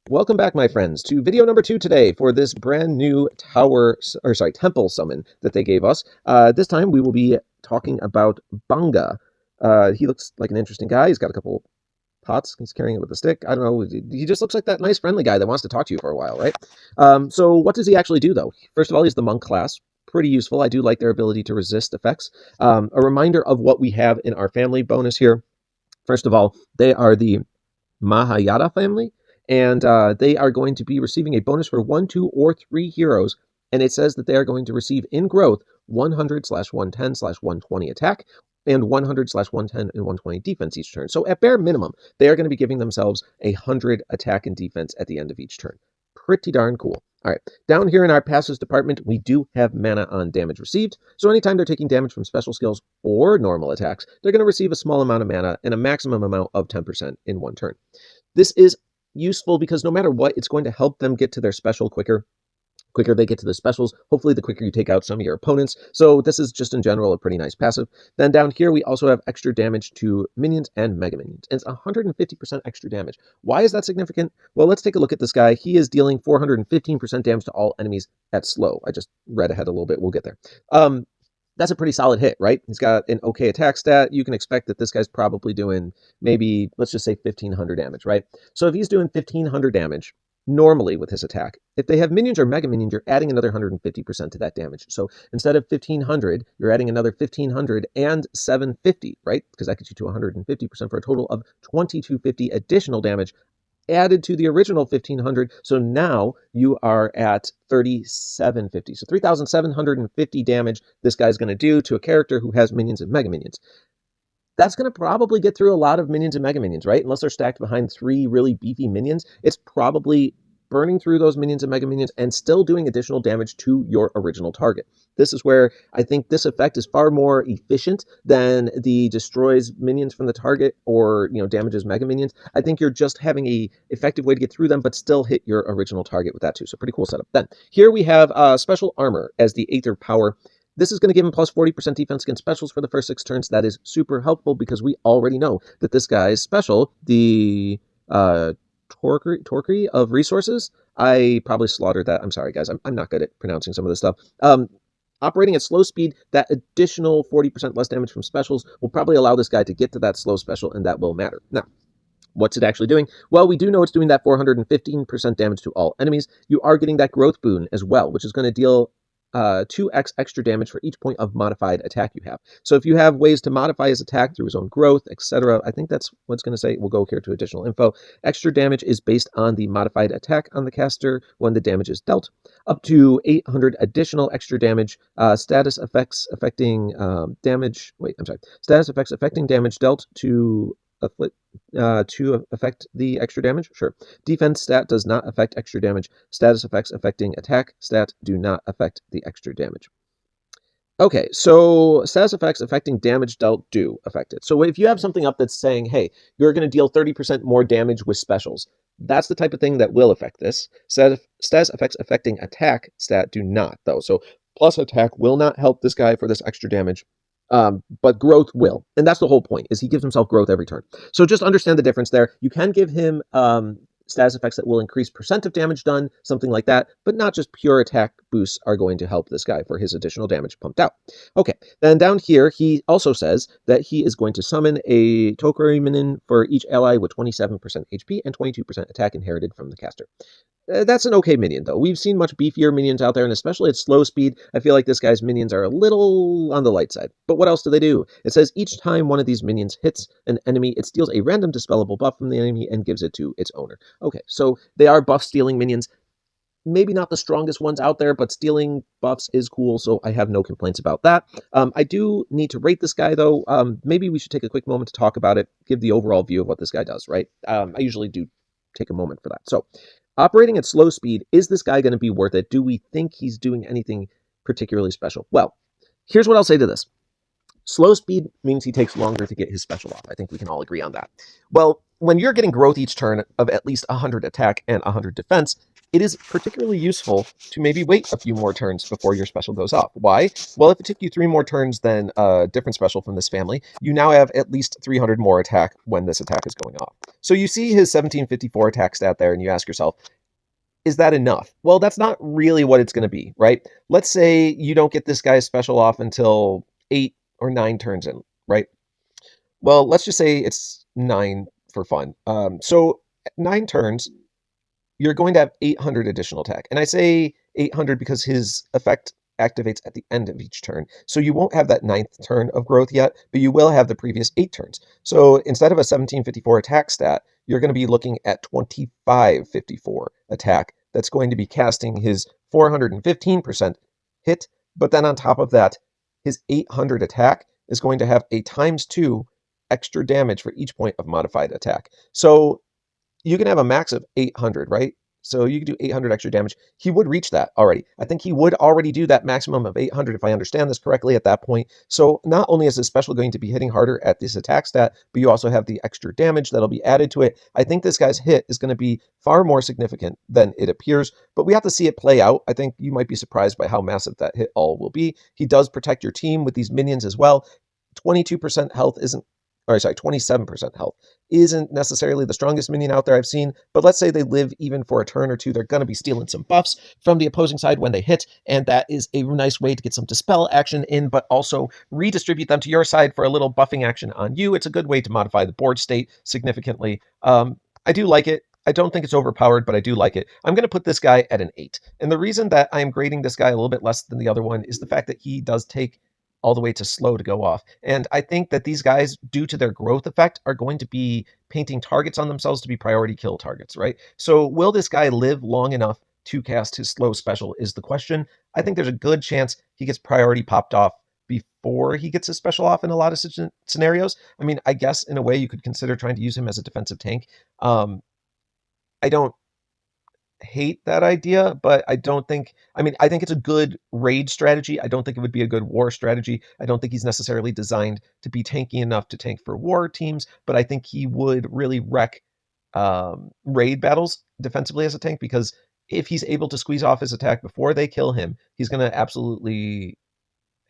Welcome back, my friends, to video number 2 today for this brand new temple summon that they gave us. This time we will be talking about Banga. He looks like an interesting guy. He's got a couple pots. He's carrying it with a stick. I don't know. He just looks like that nice, friendly guy that wants to talk to you for a while, right? So what does he actually do, though? First of all, he's the monk class. Pretty useful. I do like their ability to resist effects. A reminder of what we have in our family bonus here. First of all, they are the Mahayoddha family, and they are going to be receiving a bonus for 1, 2, or 3 heroes, and it says that they are going to receive in growth 100/110/120 attack and 100/110 and 120 defense each turn. So at bare minimum, they are going to be giving themselves 100 attack and defense at the end of each turn. Pretty darn cool. All right, down here in our passives department, we do have mana on damage received. So anytime they're taking damage from special skills or normal attacks, they're going to receive a small amount of mana and a maximum amount of 10% in one turn. This is useful because no matter what, it's going to help them get to their special quicker. Quicker they get to the specials, hopefully the quicker you take out some of your opponents. So this is just in general a pretty nice passive. Then down here we also have extra damage to minions and mega minions. And it's 150% extra damage. Why is that significant? Well, let's take a look at this guy. He is dealing 415% damage to all enemies at slow. I just read ahead a little bit. We'll get there. That's a pretty solid hit, right? He's got an okay attack stat. You can expect that this guy's probably doing maybe, let's just say 1,500 damage, right? So if he's doing 1,500 damage, normally with his attack, if they have minions or mega minions, you're adding another 150% to that damage. So instead of 1,500, you're adding another 1,500 and 750, right? Because that gets you to 150% for a total of 2,250 additional damage added to the original 1,500. So now you are at 3,750. So 3,750 damage this guy's going to do to a character who has minions and mega minions. That's going to probably get through a lot of minions and mega minions, right? Unless they're stacked behind 3 really beefy minions, it's probably burning through those minions and mega minions and still doing additional damage to your original target. This is where I think this effect is far more efficient than the destroys minions from the target or, damages mega minions. I think you're just having a effective way to get through them, but still hit your original target with that too. So pretty cool setup. Then here we have special armor as the Aether power. This is going to give him plus 40% defense against specials for the first 6 turns. That is super helpful because we already know that this guy's special, the Torquery of Resources. I probably slaughtered that. I'm sorry, guys. I'm not good at pronouncing some of this stuff. Operating at slow speed, that additional 40% less damage from specials will probably allow this guy to get to that slow special, and that will matter. Now, what's it actually doing? Well, we do know it's doing that 415% damage to all enemies. You are getting that growth boon as well, which is going to deal 2x extra damage for each point of modified attack you have. So if you have ways to modify his attack through his own growth, etc., I think that's what it's going to say. We'll go here to additional info. Extra damage is based on the modified attack on the caster when the damage is dealt. Up to 800 additional extra damage. Status effects affecting damage. Status effects affecting damage dealt to affect the extra damage? Sure. Defense stat does not affect extra damage. Status effects affecting attack stat do not affect the extra damage. Okay, so status effects affecting damage dealt do affect it. So if you have something up that's saying, hey, you're going to deal 30% more damage with specials, that's the type of thing that will affect this. Status effects affecting attack stat do not, though. So plus attack will not help this guy for this extra damage. But growth will. And that's the whole point, is he gives himself growth every turn. So just understand the difference there. You can give him status effects that will increase percent of damage done, something like that, but not just pure attack boosts are going to help this guy for his additional damage pumped out. Okay, then down here, he also says that he is going to summon a Torquery Minion for each ally with 27% HP and 22% attack inherited from the caster. That's an okay minion, though. We've seen much beefier minions out there, and especially at slow speed, I feel like this guy's minions are a little on the light side. But what else do they do? It says each time one of these minions hits an enemy, it steals a random dispellable buff from the enemy and gives it to its owner. Okay, so they are buff-stealing minions. Maybe not the strongest ones out there, but stealing buffs is cool, so I have no complaints about that. I do need to rate this guy, though. Maybe we should take a quick moment to talk about it, give the overall view of what this guy does, right? I usually do take a moment for that. So, operating at slow speed, is this guy going to be worth it? Do we think he's doing anything particularly special? Well, here's what I'll say to this. Slow speed means he takes longer to get his special off. I think we can all agree on that. Well, when you're getting growth each turn of at least 100 attack and 100 defense, it is particularly useful to maybe wait a few more turns before your special goes off. Why? Well, if it took you 3 more turns than a different special from this family, you now have at least 300 more attack when this attack is going off. So you see his 1754 attack stat there, and you ask yourself, is that enough? Well, that's not really what it's going to be, right? Let's say you don't get this guy's special off until 8 or 9 turns in, right? Well, let's just say it's 9 for fun. So 9 turns, you're going to have 800 additional attack. And I say 800 because his effect activates at the end of each turn. So you won't have that 9th turn of growth yet, but you will have the previous 8 turns. So instead of a 1754 attack stat, you're going to be looking at 2554 attack. That's going to be casting his 415% hit, but then on top of that, his 800 attack is going to have a ×2 extra damage for each point of modified attack. So you can have a max of 800, right? So you can do 800 extra damage. He would reach that already. I think he would already do that maximum of 800 if I understand this correctly at that point. So not only is his special going to be hitting harder at this attack stat, but you also have the extra damage that'll be added to it. I think this guy's hit is going to be far more significant than it appears, but we have to see it play out. I think you might be surprised by how massive that hit all will be. He does protect your team with these minions as well. 22% health isn't, or sorry, 27% health isn't necessarily the strongest minion out there I've seen, but let's say they live even for a turn or two, they're going to be stealing some buffs from the opposing side when they hit, and that is a nice way to get some dispel action in, but also redistribute them to your side for a little buffing action on you. It's a good way to modify the board state significantly. I do like it. I don't think it's overpowered, but I do like it. I'm going to put this guy at an 8. And the reason that I'm grading this guy a little bit less than the other one is the fact that he does take all the way to slow to go off. And I think that these guys, due to their growth effect, are going to be painting targets on themselves to be priority kill targets, right? So will this guy live long enough to cast his slow special is the question. I think there's a good chance he gets priority popped off before he gets his special off in a lot of scenarios. I mean, I guess in a way you could consider trying to use him as a defensive tank. I don't hate that idea, but I don't think, I mean, I think it's a good raid strategy. I don't think it would be a good war strategy. I don't think he's necessarily designed to be tanky enough to tank for war teams, but I think he would really wreck raid battles defensively as a tank, because if he's able to squeeze off his attack before they kill him, he's going to absolutely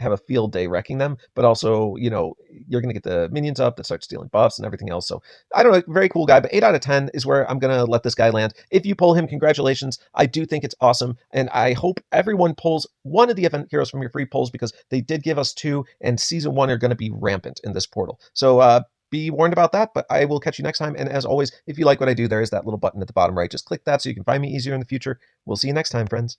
have a field day wrecking them, but also, you know, you're going to get the minions up that start stealing buffs and everything else. So I don't know, very cool guy, but 8 out of 10 is where I'm going to let this guy land. If you pull him, congratulations. I do think it's awesome. And I hope everyone pulls one of the event heroes from your free pulls, because they did give us 2, and season 1 are going to be rampant in this portal. So, be warned about that, but I will catch you next time. And as always, if you like what I do, there is that little button at the bottom right. Just click that so you can find me easier in the future. We'll see you next time, friends.